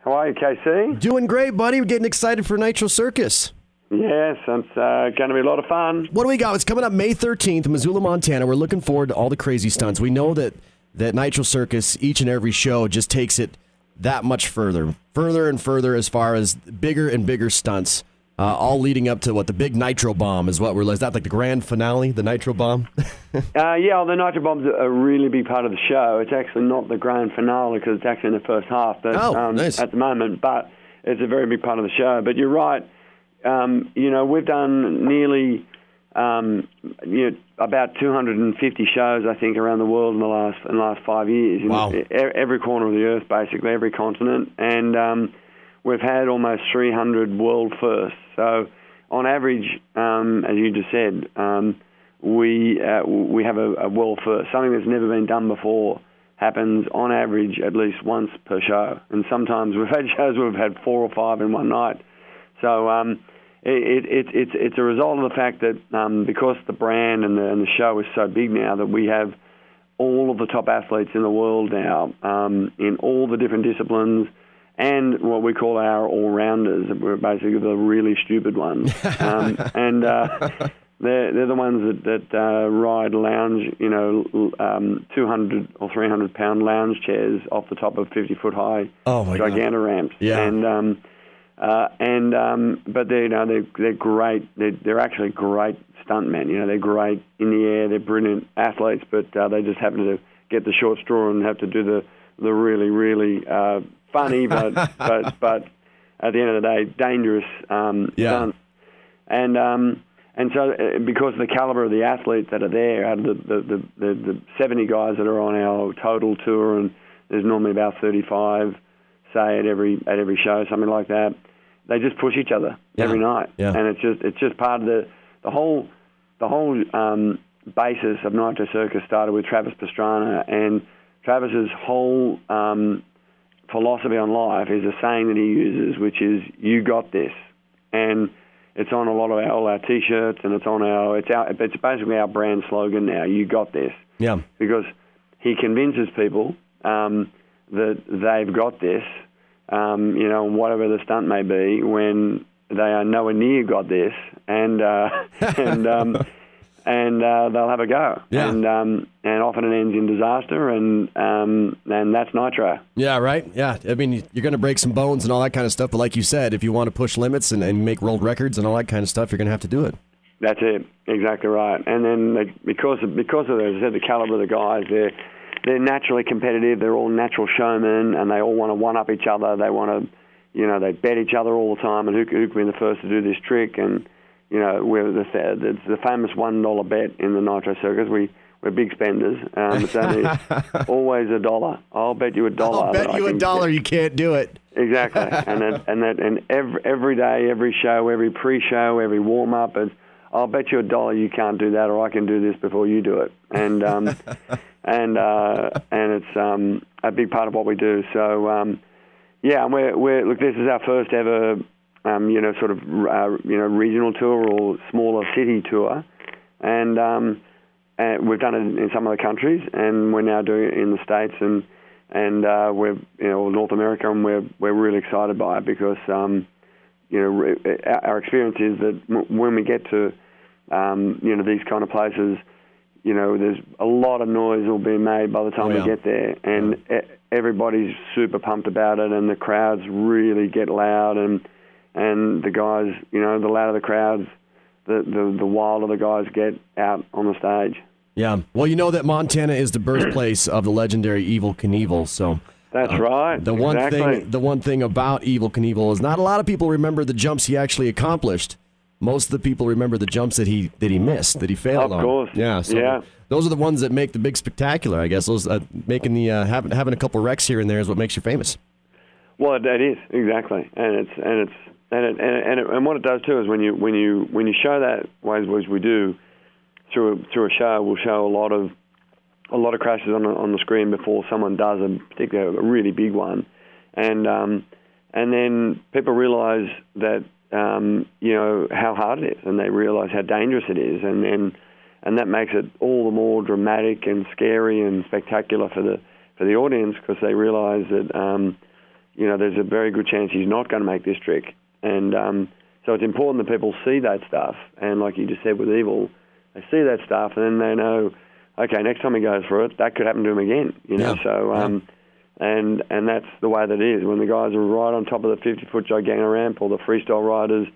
How are you, KC? Doing great, buddy. We're getting excited for Nitro Circus. Yes, it's going to be a lot of fun. What do we got? It's coming up May 13th in Missoula, Montana. We're looking forward to all the crazy stunts. We know that Nitro Circus, each and every show, just takes it that much further and further as far as bigger and bigger stunts, all leading up to what the big Nitro Bomb is. Is that like the grand finale, the Nitro Bomb? Yeah, the Nitro Bomb's a really big part of the show. It's actually not the grand finale because it's actually in the first half nice. at the moment, but it's a very big part of the show. But you're right. We've done nearly about 250 shows, I think, around the world in the last 5 years. Wow. Every corner of the earth, basically, every continent. And we've had almost 300 world firsts. So on average, as you just said, we have a world first. Something that's never been done before happens on average at least once per show. And sometimes we've had shows where we've had 4 or 5 in one night. So it's a result of the fact that because the brand and the show is so big now that we have all of the top athletes in the world now in all the different disciplines and what we call our all-rounders. We're basically the really stupid ones. They're the ones that ride lounge, 200 or 300-pound lounge chairs off the top of 50-foot high gigantor ramps. Yeah. But they're great. They're actually great stuntmen. They're great in the air. They're brilliant athletes, but they just happen to get the short straw and have to do the really, really funny, but at the end of the day, dangerous stunts. And so because of the caliber of the athletes that are there, out of the 70 guys that are on our total tour, and there's normally about 35, say at every show, something like that, they just push each other every night, and it's just part of the whole basis of Nitro Circus started with Travis Pastrana, and Travis's whole philosophy on life is a saying that he uses, which is "You got this," and it's on a lot of all our T-shirts, and it's basically our brand slogan now. You got this, because he convinces people that they've got this. Whatever the stunt may be, when they are nowhere near got this, and they'll have a go, and often it ends in disaster, and that's Nitro. Yeah, right. Yeah, I mean, you're going to break some bones and all that kind of stuff, but like you said, if you want to push limits and make world records and all that kind of stuff, you're going to have to do it. That's it, exactly right. And then because of the caliber of the guys, they're naturally competitive. They're all natural showmen, and they all want to one-up each other. They want to, they bet each other all the time, and who can be the first to do this trick. And it's the famous $1 bet in the Nitro Circus. We're big spenders. It's only always $1. I'll bet you $1. I'll bet you $1. You can't do it. Exactly. and every day, every show, every pre-show, every warm-up, I'll bet you $1 you can't do that, or I can do this before you do it. And and it's a big part of what we do. So and we're look. This is our first ever regional tour or smaller city tour, and we've done it in some other countries, and we're now doing it in the States and we're North America, and we're really excited by it because our experience is that when we get to these kind of places, there's a lot of noise will be made by the time we get there, and everybody's super pumped about it, and the crowds really get loud, and the guys, the louder the crowds, the wilder the guys get out on the stage. Yeah, well, you know that Montana is the birthplace of the legendary Evel Knievel, so that's right. The one thing about Evel Knievel is not a lot of people remember the jumps he actually accomplished. Most of the people remember the jumps that he missed, that he failed on. Of course. Yeah. So those are the ones that make the big spectacular, I guess. Those making the having a couple wrecks here and there is what makes you famous. Well, it is exactly, and what it does too is when you show that ways we do through a show, we'll show a lot of crashes on the screen before someone does particularly a really big one, and then people realise that how hard it is, and they realise how dangerous it is, and that makes it all the more dramatic and scary and spectacular for the audience, because they realise that there's a very good chance he's not going to make this trick. And so it's important that people see that stuff. And like you just said with Evil, they see that stuff and then they know, okay, next time he goes for it, that could happen to him again. And that's the way that it is. When the guys are right on top of the 50-foot Gigantor ramp, or the freestyle riders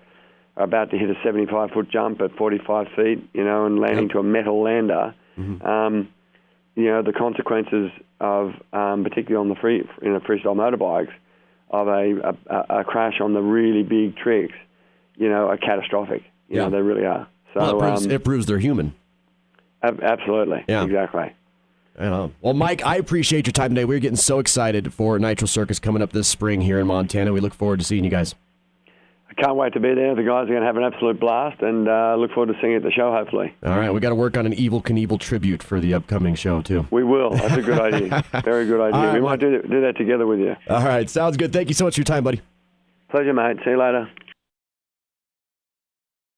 are about to hit a 75-foot jump at 45 feet, and landing to a metal lander, the consequences of, particularly on the freestyle motorbikes, of a crash on the really big tricks, are catastrophic. They really are. So it proves they're human. Absolutely. Yeah. Exactly. Well, Mike, I appreciate your time today. We're getting so excited for Nitro Circus coming up this spring here in Montana. We look forward to seeing you guys. I can't wait to be there. The guys are going to have an absolute blast, and look forward to seeing it at the show, hopefully. All right. We got to work on an Evel Knievel tribute for the upcoming show, too. We will. That's a good idea. Very good idea. Right, we might do that together with you. All right. Sounds good. Thank you so much for your time, buddy. Pleasure, mate. See you later.